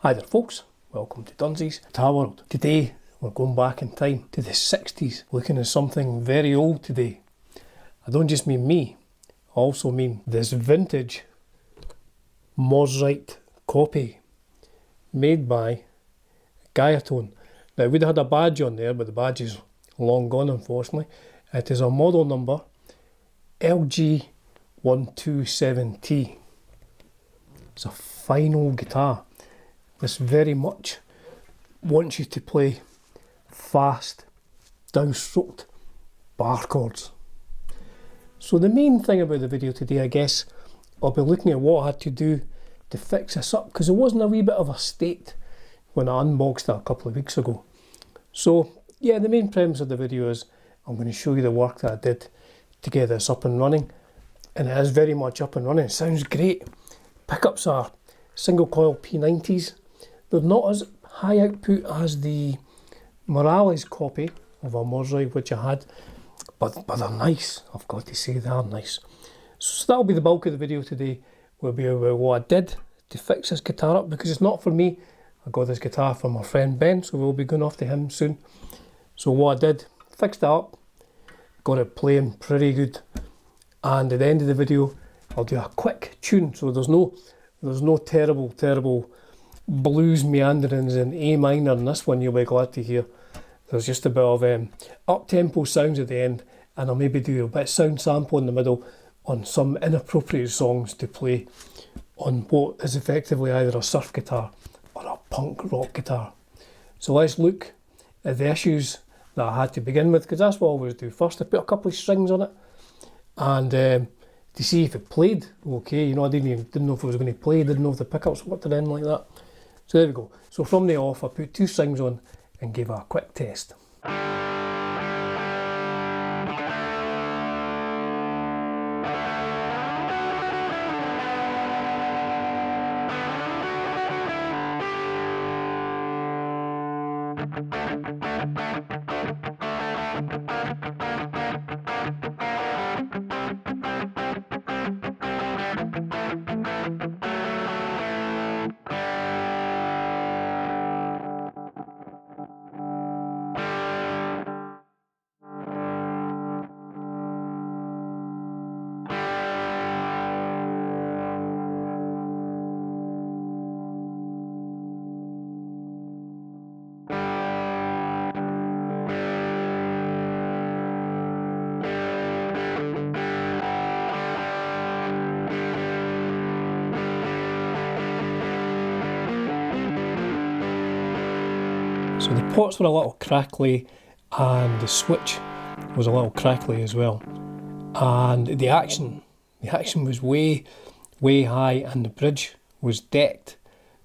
Hi there folks, welcome to Dunsi's Guitar World. Today we're going back in time to the 60s, looking at something very old today. I don't just mean me, I also mean this vintage Mosrite copy made by GUYATONE. Now it would have had a badge on there, but the badge is long gone unfortunately. It is a model number LG-127T. It's a fine old guitar. This very much wants you to play fast, downstroked bar chords. So the main thing about the video today, I guess, I'll be looking at what I had to do to fix this up, because it wasn't a wee bit of a state when I unboxed it a couple of weeks ago. So yeah, the main premise of the video is I'm going to show you the work that I did to get this up and running, and it is very much up and running. It sounds great. Pickups are single coil P90s. They're not as high output as the Morales copy of a Mosrite which I had, but they're nice. I've got to say, they are nice. So that'll be the bulk of the video today. Will be about what I did to fix this guitar up, because it's not for me. I got this guitar from my friend Ben, so we'll be going off to him soon. So what I did, fixed it up, got it playing pretty good, and at the end of the video I'll do a quick tune. So there's no terrible blues meanderings in A minor in this one, you'll be glad to hear. There's just a bit of up-tempo sounds at the end, and I'll maybe do a bit of sound sample in the middle on some inappropriate songs to play on what is effectively either a surf guitar or a punk rock guitar. So let's look at the issues that I had to begin with, because that's what I always do. First I put a couple of strings on it, and to see if it played okay. You know, I didn't know if it was going to play, didn't know if the pickups worked or anything like that. So there we go. So from the off I put two strings on and gave it a quick test. So the pots were a little crackly, and the switch was a little crackly as well, and the action was way high, and the bridge was decked.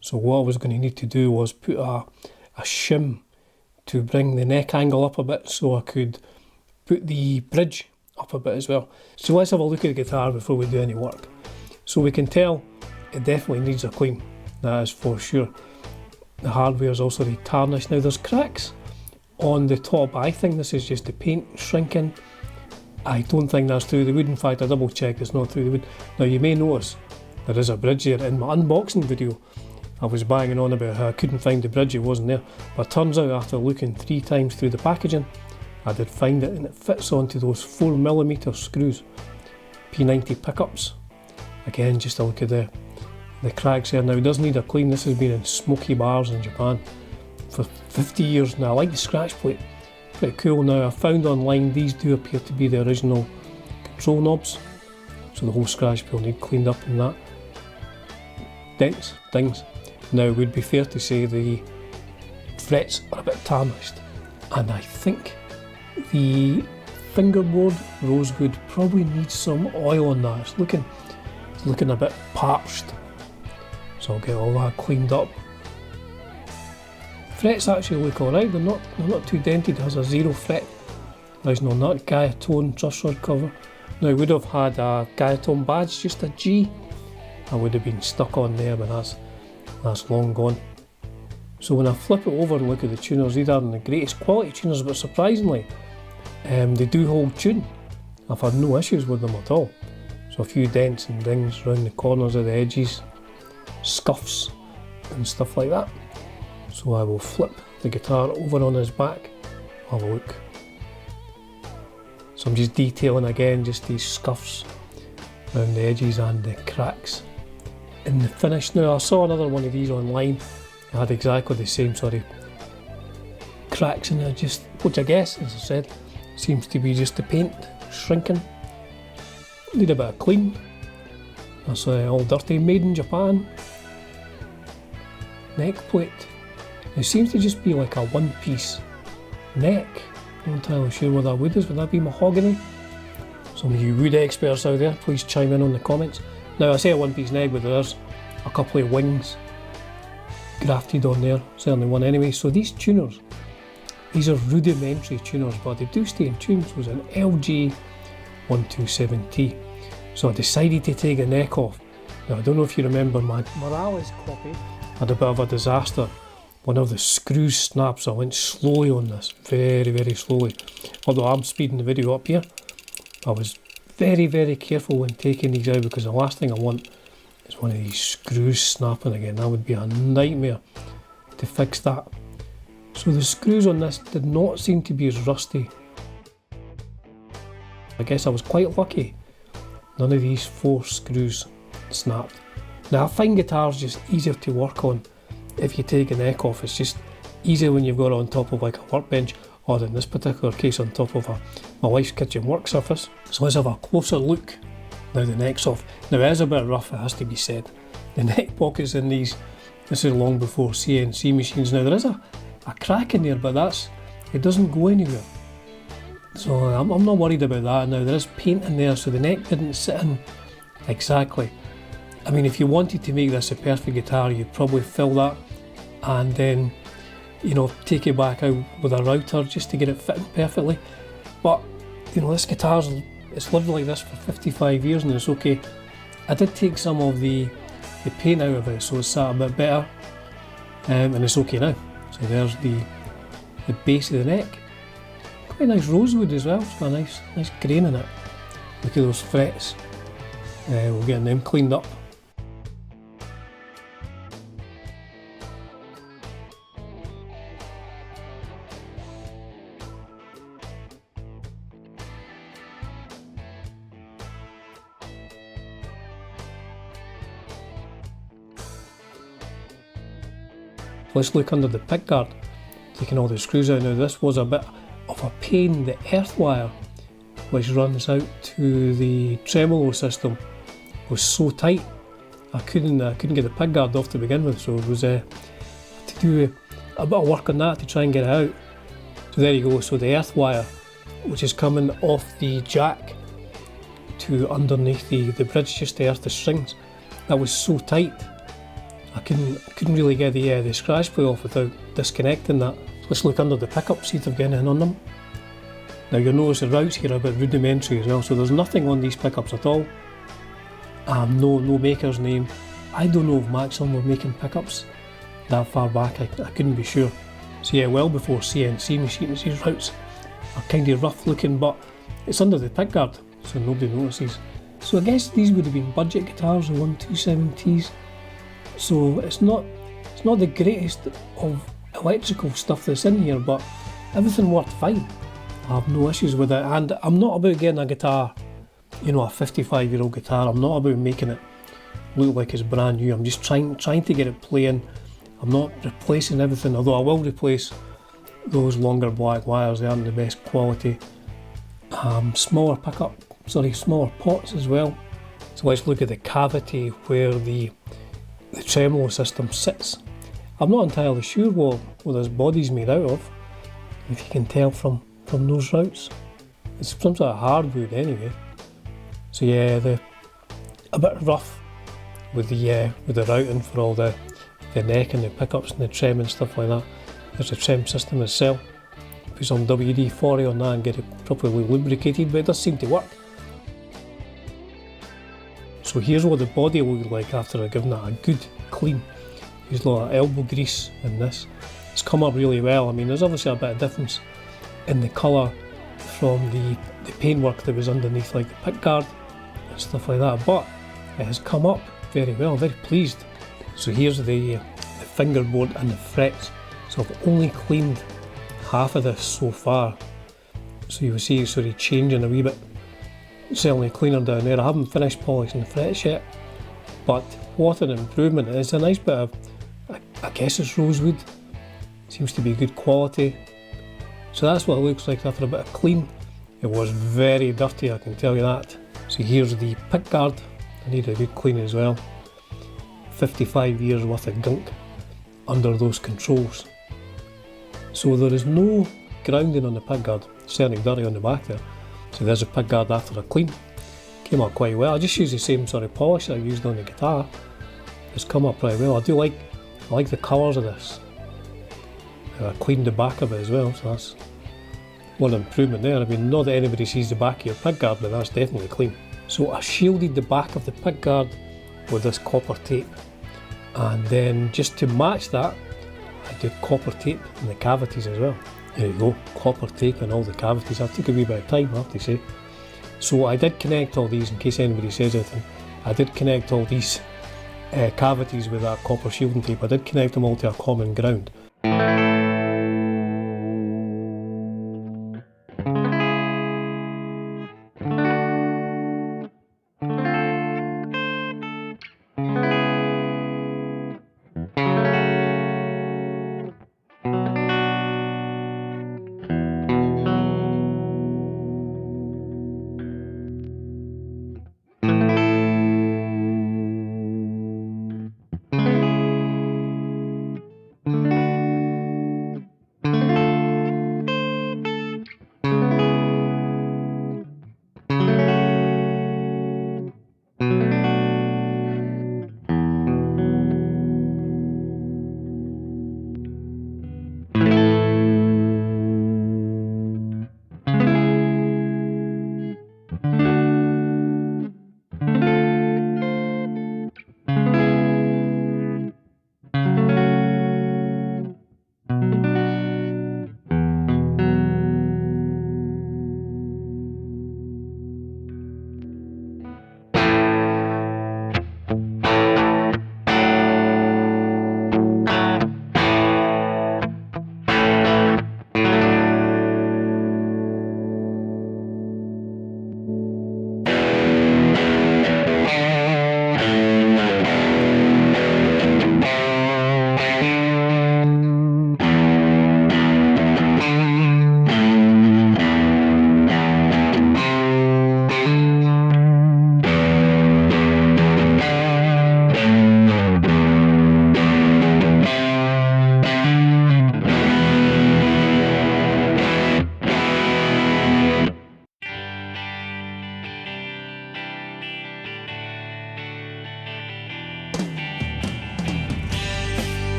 So what I was going to need to do was put a shim to bring the neck angle up a bit, so I could put the bridge up a bit as well. So let's have a look at the guitar before we do any work. So we can tell it definitely needs a clean, that is for sure. The hardware is also tarnished. Now there's cracks on the top. I think this is just the paint shrinking. I don't think that's through the wood. In fact, I double checked, it's not through the wood. Now you may notice there is a bridge there. In my unboxing video I was banging on about how I couldn't find the bridge, it wasn't there. But it turns out after looking 3 times through the packaging, I did find it, and it fits onto those 4mm screws. P90 pickups. Again, just a look at the cracks here. Now it does need a clean. This has been in smoky bars in Japan for 50 years now. I like the scratch plate, pretty cool. Now I found online these do appear to be the original control knobs, so the whole scratch plate will need cleaned up and that. Dents, things. Now it would be fair to say the frets are a bit tarnished, and I think the fingerboard rosewood probably needs some oil on that. It's looking a bit parched. So I'll get all that cleaned up. Frets actually look alright, they're not too dented. It has a 0 fret original nut, GUYATONE truss rod cover. Now I would have had a GUYATONE badge, just a G. I would have been stuck on there, but that's long gone. So when I flip it over and look at the tuners, these aren't the greatest quality tuners, but surprisingly they do hold tune. I've had no issues with them at all. So a few dents and dings around the corners of the edges, scuffs, and stuff like that. So I will flip the guitar over on his back, have a look. So I'm just detailing again just these scuffs around the edges and the cracks in the finish. Now I saw another one of these online, it had exactly the same sort of cracks in it, just, which I guess, as I said, seems to be just the paint shrinking. Need a bit of clean. That's all dirty, made in Japan. Neck plate. It seems to just be like a one piece neck. I'm not entirely sure what that wood is. Would that be mahogany? Some of you wood experts out there, please chime in on the comments. Now I say a one piece neck, but there's a couple of wings grafted on there, certainly one anyway. So these tuners, these are rudimentary tuners, but they do stay in tune. So it's an LG-127T. So I decided to take the neck off. Now I don't know if you remember, my Morales copy had a bit of a disaster. One of the screws snapped, so I went slowly on this, very, very slowly. Although I'm speeding the video up here, I was very, very careful when taking these out, because the last thing I want is one of these screws snapping again. That would be a nightmare to fix that. So the screws on this did not seem to be as rusty. I guess I was quite lucky. None of these 4 screws snapped. Now I find guitars just easier to work on if you take the neck off. It's just easier when you've got it on top of like a workbench, or in this particular case on top of my wife's kitchen work surface. So let's have a closer look now the neck's off. Now it is a bit rough, it has to be said. The neck pockets in these, this is long before CNC machines. Now there is a crack in there, but it doesn't go anywhere. So I'm not worried about that. Now there is paint in there, so the neck didn't sit in exactly. I mean, if you wanted to make this a perfect guitar, you'd probably fill that and then, you know, take it back out with a router just to get it fitting perfectly. But, you know, this guitar's, it's lived like this for 55 years and it's okay. I did take some of the paint out of it, so it's sat a bit better, and it's okay now. So there's the base of the neck. Quite nice rosewood as well, it's got a nice grain in it. Look at those frets. We're getting them cleaned up. Let's look under the pickguard, taking all the screws out. Now this was a bit of a pain. The earth wire, which runs out to the tremolo system, was so tight I couldn't get the pickguard off to begin with, so it was to do a bit of work on that to try and get it out. So there you go. So the earth wire, which is coming off the jack to underneath the bridge just to earth the strings, that was so tight I couldn't really get the scratch plate off without disconnecting that. Let's look under the pickup, see if they've got anything on them. Now you'll notice the routs here are a bit rudimentary as well, so there's nothing on these pickups at all. No maker's name. I don't know if Maxim were making pickups that far back, I couldn't be sure. So yeah, well before CNC machines, these routs are kind of rough looking, but it's under the pickguard, so nobody notices. So I guess these would have been budget guitars, the 127Ts. So it's not the greatest of electrical stuff that's in here, but everything worked fine. I have no issues with it, and I'm not about getting a guitar, you know, a 55-year-old guitar. I'm not about making it look like it's brand new. I'm just trying to get it playing. I'm not replacing everything, although I will replace those longer black wires. They aren't the best quality. Smaller pots as well. So let's look at the cavity where the tremolo system sits. I'm not entirely sure what this body's made out of, if you can tell from those routs. It's some sort of hardwood anyway. So yeah, a bit rough with the routing for all the neck and the pickups and the trem and stuff like that. There's a trem system itself. Put some WD-40 on that and get it properly lubricated, but it does seem to work. So here's what the body looked like after I've given it a good clean. Used a lot of elbow grease in this. It's come up really well. I mean, there's obviously a bit of difference in the colour from the paintwork that was underneath, like the pickguard and stuff like that, but it has come up very well. I'm very pleased. So here's the fingerboard and the frets. So I've only cleaned half of this so far. So you will see it's sort of changing a wee bit. Certainly cleaner down there. I haven't finished polishing the frets yet, but what an improvement. It's a nice bit of, I guess it's rosewood. Seems to be good quality. So that's what it looks like after a bit of clean. It was very dirty, I can tell you that. So here's the pickguard. I need a good clean as well. 55 years worth of gunk under those controls. So there is no grounding on the pickguard, certainly dirty on the back there. So there's a pickguard after a clean. Came up quite well. I just used the same sort of polish that I used on the guitar. It's come up pretty well. I like the colours of this. I cleaned the back of it as well, so that's one improvement there. I mean, not that anybody sees the back of your pickguard, but that's definitely clean. So I shielded the back of the pickguard with this copper tape, and then just to match that, I did copper tape in the cavities as well. There you go, copper tape in all the cavities. That took a wee bit of time, I have to say. So I did connect all these, in case anybody says anything. I did connect all these cavities with that copper shielding tape. I did connect them all to a common ground.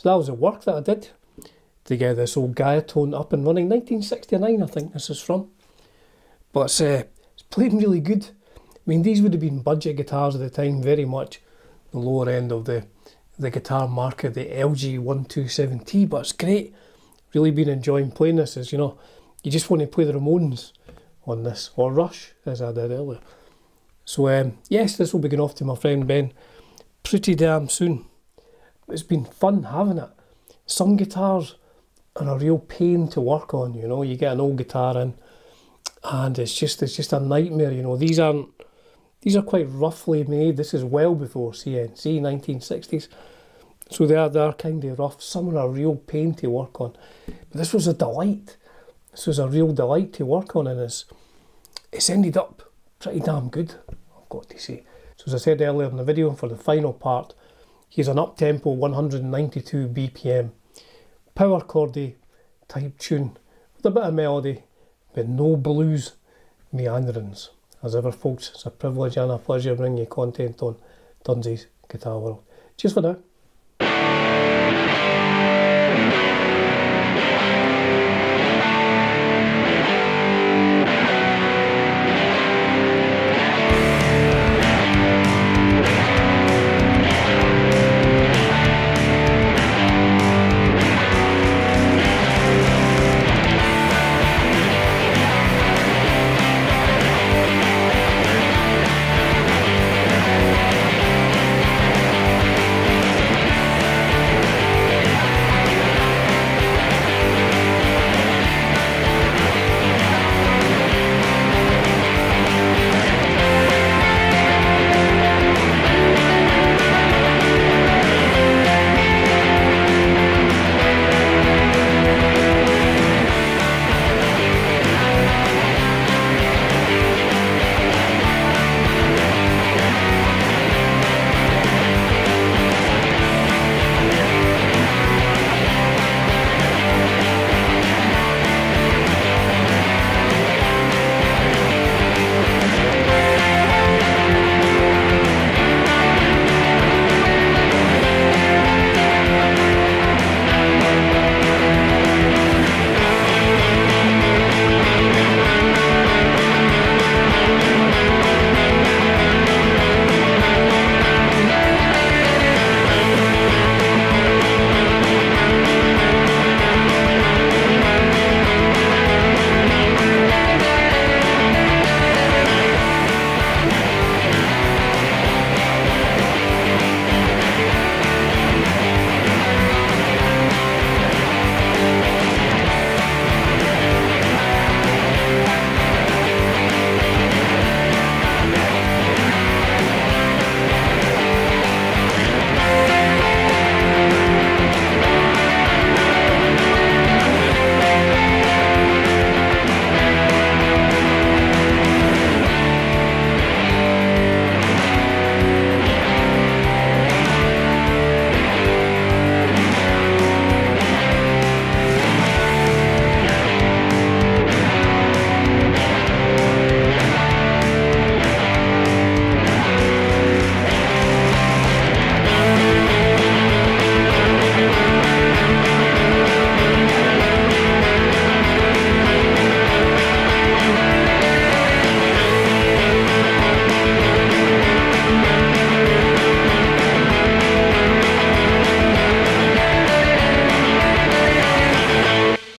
So that was the work that I did to get this old Guyatone up and running. 1969 I think this is from. But it's playing really good. I mean, these would have been budget guitars at the time, very much the lower end of the guitar market, the LG-127T, but it's great. Really been enjoying playing this. As you know, you just want to play the Ramones on this, or Rush, as I did earlier. So yes, this will be going off to my friend Ben pretty damn soon. It's been fun having it. Some guitars are a real pain to work on, you know. You get an old guitar in and it's just a nightmare, you know. These are quite roughly made. This is well before CNC, 1960s. So they are kind of rough. Some are a real pain to work on. But this was a delight. This was a real delight to work on, and it's ended up pretty damn good, I've got to say. So as I said earlier in the video, for the final part, here's an up-tempo 192 BPM power chordy type tune with a bit of melody, but no blues meanderings. As ever, folks, it's a privilege and a pleasure bringing you content on Dunsey's Guitar World. Cheers for now.